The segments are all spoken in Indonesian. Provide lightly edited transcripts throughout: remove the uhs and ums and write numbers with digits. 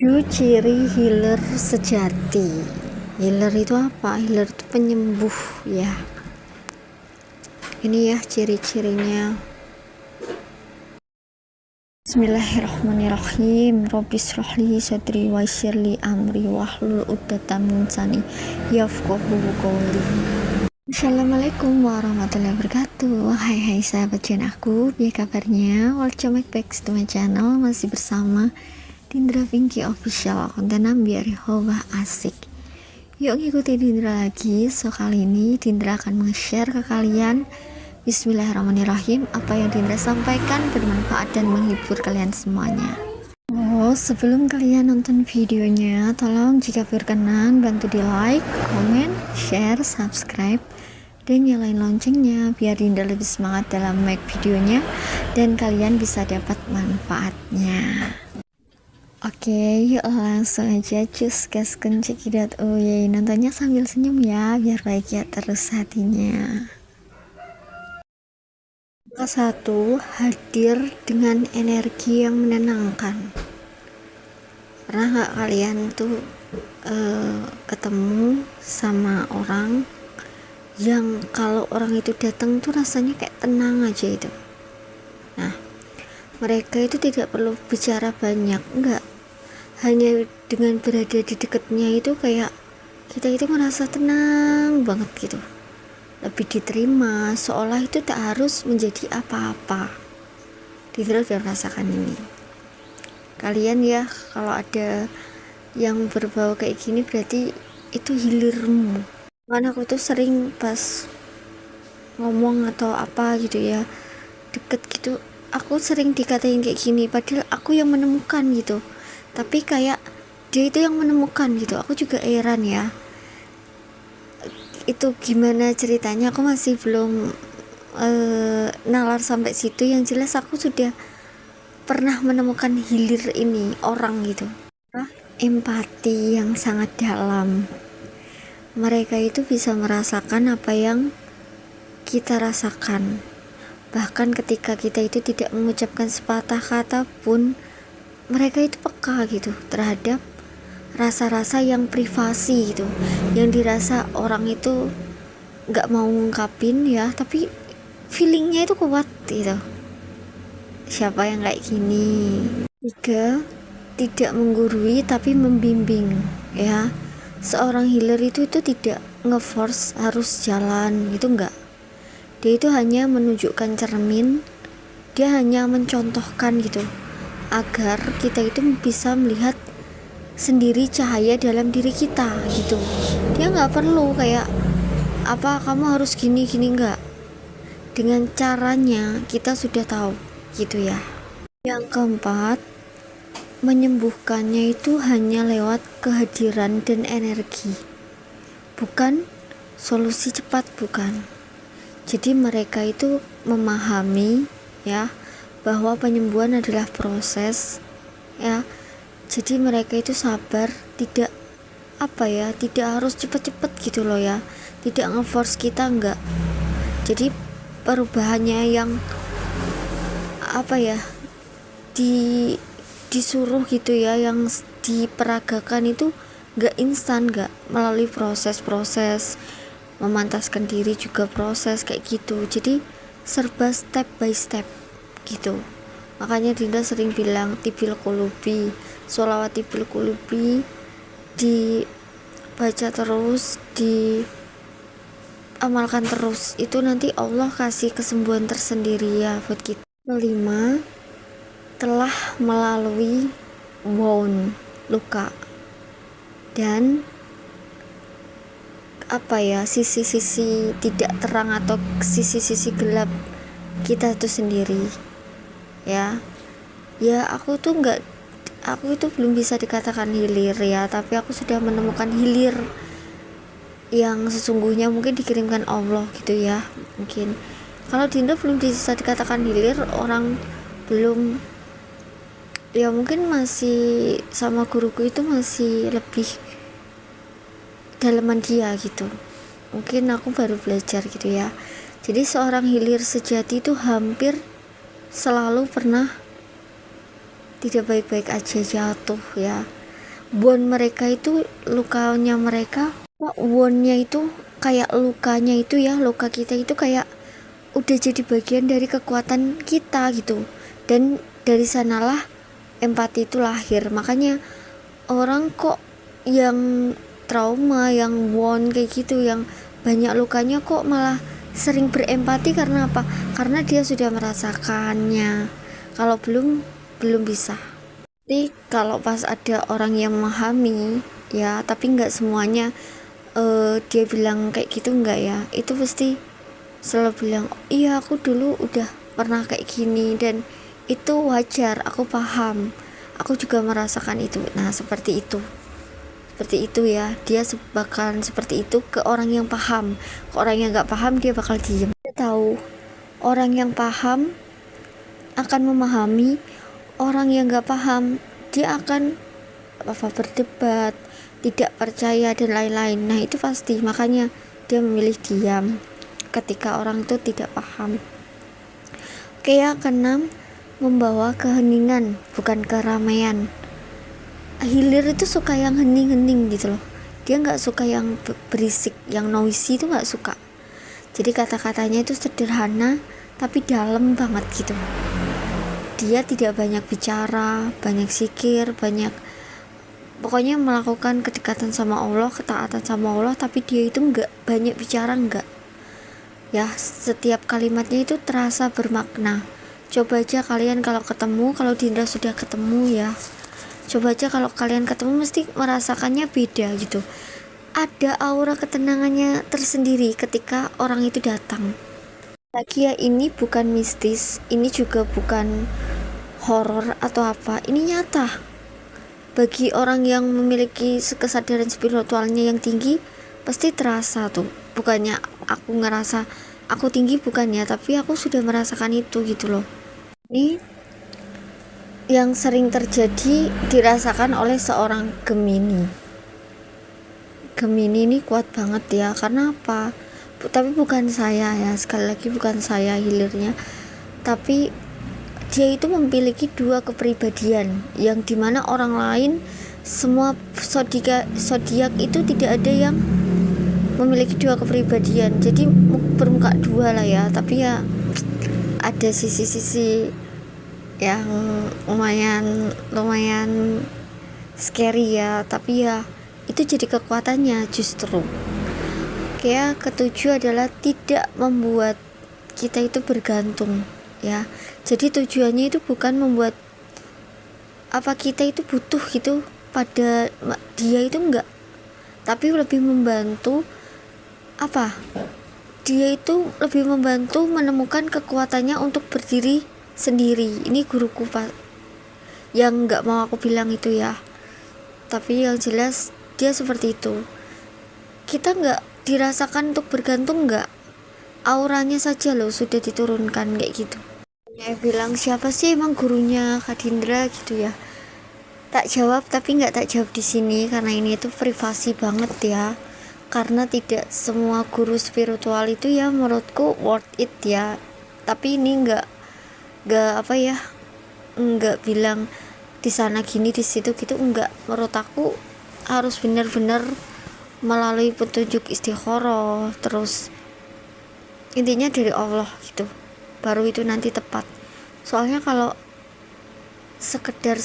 Ciri healer sejati. Healer itu apa? Healer itu penyembuh ya. Ini ya ciri-cirinya. Bismillahirrahmanirrahim. Rabbi shrahli sadri wa yassirli amri wahlul 'uqdatam min lisani yafqahu qawli. Assalamualaikum warahmatullahi wabarakatuh. Hai sahabat channelku, apa kabarnya? Welcome back to my channel. Masih bersama Dindra Pinky Official, konten biar hoba asik. Yuk ngikuti Dindra lagi. So kali ini Dindra akan nge-share ke kalian, bismillahirrahmanirrahim, apa yang Dindra sampaikan bermanfaat dan menghibur kalian semuanya. Sebelum kalian nonton videonya, tolong jika berkenan bantu di like, komen, share, subscribe, dan nyalain loncengnya biar Dinda lebih semangat dalam make videonya dan kalian bisa dapat manfaatnya. Oke, yuk langsung aja cus gaskan cekidat. Nontonnya sambil senyum ya biar bahagia terus hatinya. Satu, hadir dengan energi yang menenangkan. Pernah nggak kalian tuh ketemu sama orang yang kalau orang itu datang tuh rasanya kayak tenang aja itu. Nah, mereka itu tidak perlu bicara banyak, enggak, hanya dengan berada di dekatnya itu kayak kita itu merasa tenang banget gitu, lebih diterima, seolah itu tak harus menjadi apa-apa. Dira udah merasakan ini. Kalian ya, kalau ada yang berbau kayak gini berarti itu hilirmu. Kan aku tuh sering pas ngomong atau apa gitu ya, deket gitu, aku sering dikatain kayak gini, padahal aku yang menemukan gitu, tapi kayak dia itu yang menemukan gitu. Aku juga heran ya, itu gimana ceritanya, aku masih belum nalar sampai situ. Yang jelas aku sudah pernah menemukan hilir ini orang gitu, empati yang sangat dalam. Mereka itu bisa merasakan apa yang kita rasakan, bahkan ketika kita itu tidak mengucapkan sepatah kata pun mereka itu peka gitu terhadap rasa-rasa yang privasi gitu, yang dirasa orang itu gak mau ngungkapin ya, tapi feelingnya itu kuat gitu. Siapa yang kayak gini? 3, tidak menggurui tapi membimbing ya. Seorang healer itu tidak ngeforce harus jalan gitu, enggak. Dia itu hanya menunjukkan cermin, dia hanya mencontohkan gitu, agar kita itu bisa melihat sendiri cahaya dalam diri kita gitu. Dia nggak perlu kayak apa kamu harus gini enggak. Dengan caranya kita sudah tahu gitu ya. Yang keempat, menyembuhkannya itu hanya lewat kehadiran dan energi, bukan solusi cepat, bukan. Jadi mereka itu memahami ya bahwa penyembuhan adalah proses ya. Jadi mereka itu sabar, tidak tidak harus cepet-cepet gitu loh ya, tidak ngeforce kita, enggak. Jadi perubahannya yang disuruh gitu ya, yang diperagakan itu enggak instan, enggak, melalui proses-proses, memantaskan diri juga proses kayak gitu. Jadi serba step by step gitu. Makanya Dinda sering bilang tibil kulubi, sholawat tibil kulubi dibaca terus, diamalkan terus, itu nanti Allah kasih kesembuhan tersendiri ya buat kita. 5, telah melalui wound, luka, dan sisi-sisi tidak terang atau sisi-sisi gelap kita itu sendiri ya. Aku itu belum bisa dikatakan hilir ya, tapi aku sudah menemukan hilir yang sesungguhnya, mungkin dikirimkan Allah gitu ya. Mungkin kalau Dinda belum bisa dikatakan hilir, orang belum ya, mungkin masih sama guruku itu masih lebih dalaman dia gitu, mungkin aku baru belajar gitu ya. Jadi seorang hilir sejati itu hampir selalu pernah tidak baik-baik aja, jatuh ya, bond mereka itu, lukanya mereka, wonnya itu kayak lukanya itu ya, luka kita itu kayak udah jadi bagian dari kekuatan kita gitu. Dan dari sanalah empati itu lahir. Makanya orang kok yang trauma, yang wound kayak gitu, yang banyak lukanya kok malah sering berempati. Karena apa? Karena dia sudah merasakannya. Kalau belum bisa. Jadi kalau pas ada orang yang memahami ya, tapi nggak semuanya dia bilang kayak gitu, nggak ya, itu pasti selalu bilang iya aku dulu udah pernah kayak gini dan itu wajar, aku paham, aku juga merasakan itu. Nah seperti itu ya, dia bakal seperti itu ke orang yang paham. Ke orang yang nggak paham dia bakal diem. Dia tahu orang yang paham akan memahami, orang yang nggak paham dia akan berdebat, tidak percaya dan lain-lain. Nah itu pasti, makanya dia memilih diam ketika orang itu tidak paham. Oke, yang keenam, membawa keheningan bukan keramaian. Hilir itu suka yang hening-hening gitu loh, dia nggak suka yang berisik, yang noisy itu nggak suka. Jadi kata-katanya itu sederhana tapi dalam banget gitu. Dia tidak banyak bicara, banyak zikir, pokoknya melakukan kedekatan sama Allah, ketaatan sama Allah, tapi dia itu nggak banyak bicara, nggak ya, setiap kalimatnya itu terasa bermakna. Coba aja kalian kalau ketemu, kalau Dinda sudah ketemu ya, coba aja kalau kalian ketemu mesti merasakannya beda gitu. Ada aura ketenangannya tersendiri ketika orang itu datang. Lagi ya, ini bukan mistis, ini juga bukan horor atau apa, ini nyata. Bagi orang yang memiliki kesadaran spiritualnya yang tinggi pasti terasa tuh. Bukannya aku ngerasa aku tinggi, bukannya, tapi aku sudah merasakan itu gitu loh. Ini yang sering terjadi dirasakan oleh seorang Gemini. Gemini ini kuat banget ya, karena apa? Tapi bukan saya ya, sekali lagi bukan saya hilirnya, tapi dia itu memiliki dua kepribadian, yang dimana orang lain, semua zodiak itu tidak ada yang memiliki dua kepribadian. Jadi bermuka dua lah ya, tapi ya ada sisi-sisi yang lumayan scary ya, tapi ya itu jadi kekuatannya justru. Kayak ketujuh adalah tidak membuat kita itu bergantung ya. Jadi tujuannya itu bukan membuat apa kita itu butuh gitu pada dia, itu enggak, tapi lebih membantu apa, dia itu lebih membantu menemukan kekuatannya untuk berdiri sendiri. Ini guruku pak, yang nggak mau aku bilang itu ya, tapi yang jelas dia seperti itu. Kita nggak dirasakan untuk bergantung, nggak, auranya saja loh sudah diturunkan kayak gitu. Saya bilang siapa sih emang gurunya Kak Dindra gitu ya, tak jawab, tapi nggak tak jawab di sini karena ini itu privasi banget ya. Karena tidak semua guru spiritual itu ya menurutku worth it ya. Tapi ini nggak apa ya, nggak bilang di sana gini di situ gitu, enggak. Menurut aku harus benar-benar melalui petunjuk istikharah, terus intinya dari Allah gitu, baru itu nanti tepat. Soalnya kalau sekedar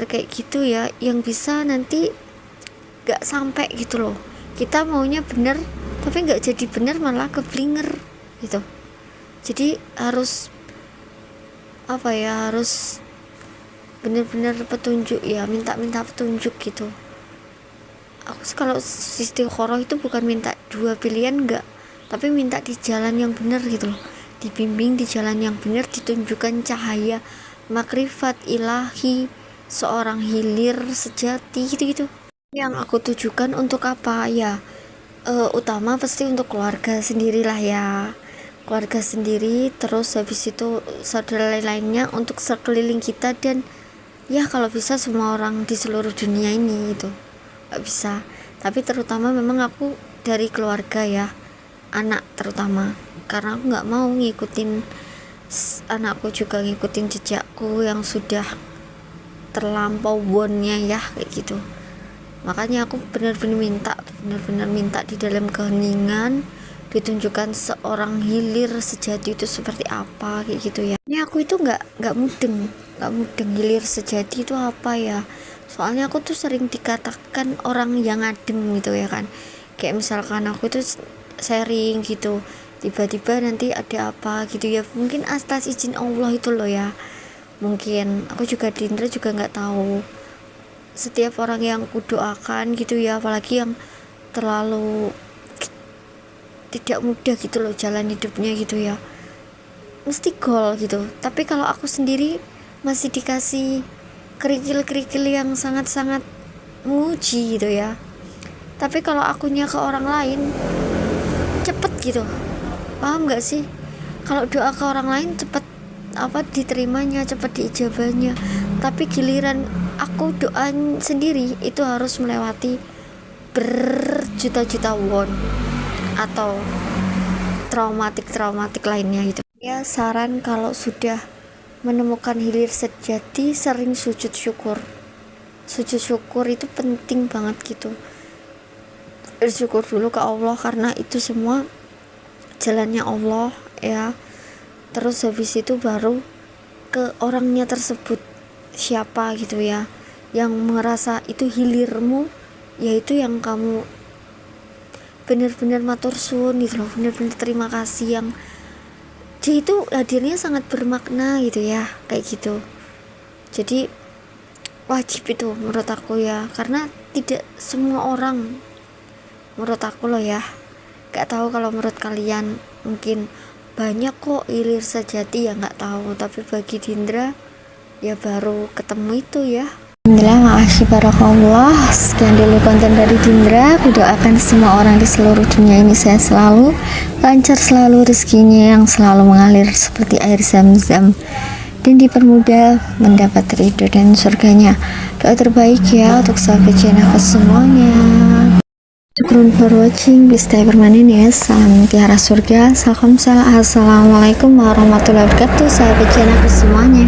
kayak gitu ya, yang bisa nanti gak sampai gitu loh. Kita maunya bener tapi gak jadi bener, malah keblinger gitu. Jadi harus apa ya, harus bener-bener petunjuk ya, minta petunjuk gitu. Aku kalau istikharah itu bukan minta dua pilihan, enggak, tapi minta di jalan yang benar gitu loh, dibimbing di jalan yang benar, ditunjukkan cahaya makrifat ilahi, seorang hilir sejati gitu. Yang aku tujukan untuk apa ya, utama pasti untuk keluarga sendirilah ya, keluarga sendiri, terus habis itu saudara lainnya, untuk sekeliling kita, dan ya kalau bisa semua orang di seluruh dunia ini gitu. Gak bisa, tapi terutama memang aku dari keluarga ya, anak terutama, karena aku nggak mau ngikutin anakku juga ngikutin jejakku yang sudah terlampau bonnya ya kayak gitu. Makanya aku benar-benar minta di dalam keheningan ditunjukkan seorang hilir sejati itu seperti apa, kayak gitu ya. Ini aku itu nggak mudeng hilir sejati itu apa ya. Soalnya aku tuh sering dikatakan orang yang adem gitu ya kan. Kayak misalkan aku tuh sharing gitu, tiba-tiba nanti ada apa gitu ya, mungkin atas izin Allah itu loh ya. Mungkin aku juga Dindra juga nggak tahu. Setiap orang yang kudoakan gitu ya, apalagi yang terlalu tidak mudah gitu loh jalan hidupnya gitu ya, mesti goal gitu. Tapi kalau aku sendiri masih dikasih kerikil-kerikil yang sangat-sangat menguji gitu ya. Tapi kalau akunya ke orang lain cepet gitu, paham gak sih? Kalau doa ke orang lain cepet diterimanya, cepet diijabahnya. Tapi giliran aku doa sendiri itu harus melewati berjuta-juta won atau traumatik lainnya gitu ya. Saran kalau sudah menemukan hilir sejati, sering sujud syukur itu penting banget gitu. Bersyukur dulu ke Allah karena itu semua jalannya Allah ya. Terus habis itu baru ke orangnya tersebut siapa gitu ya, yang merasa itu hilirmu, yaitu yang kamu benar-benar matur suwun gitu loh, benar-benar terima kasih, yang dia itu hadirnya sangat bermakna gitu ya, kayak gitu. Jadi wajib itu menurut aku ya, karena tidak semua orang, menurut aku loh ya, gak tahu kalau menurut kalian, mungkin banyak kok hilir sejati yang gak tahu, tapi bagi Dindra ya baru ketemu itu ya. Alhamdulillah, makasih barakallah. Sekian dulu konten dari Dindra. Aku doakan semua orang di seluruh dunia ini sehat selalu, lancar selalu rezekinya yang selalu mengalir seperti air zam-zam, dan dipermudah mendapat ridho dan surganya. Doa terbaik ya untuk sahabat channel semuanya. Syukron for watching, please stay permanen ya. Salam tiara surga, salam salam, assalamualaikum warahmatullahi wabarakatuh sahabat channel semuanya.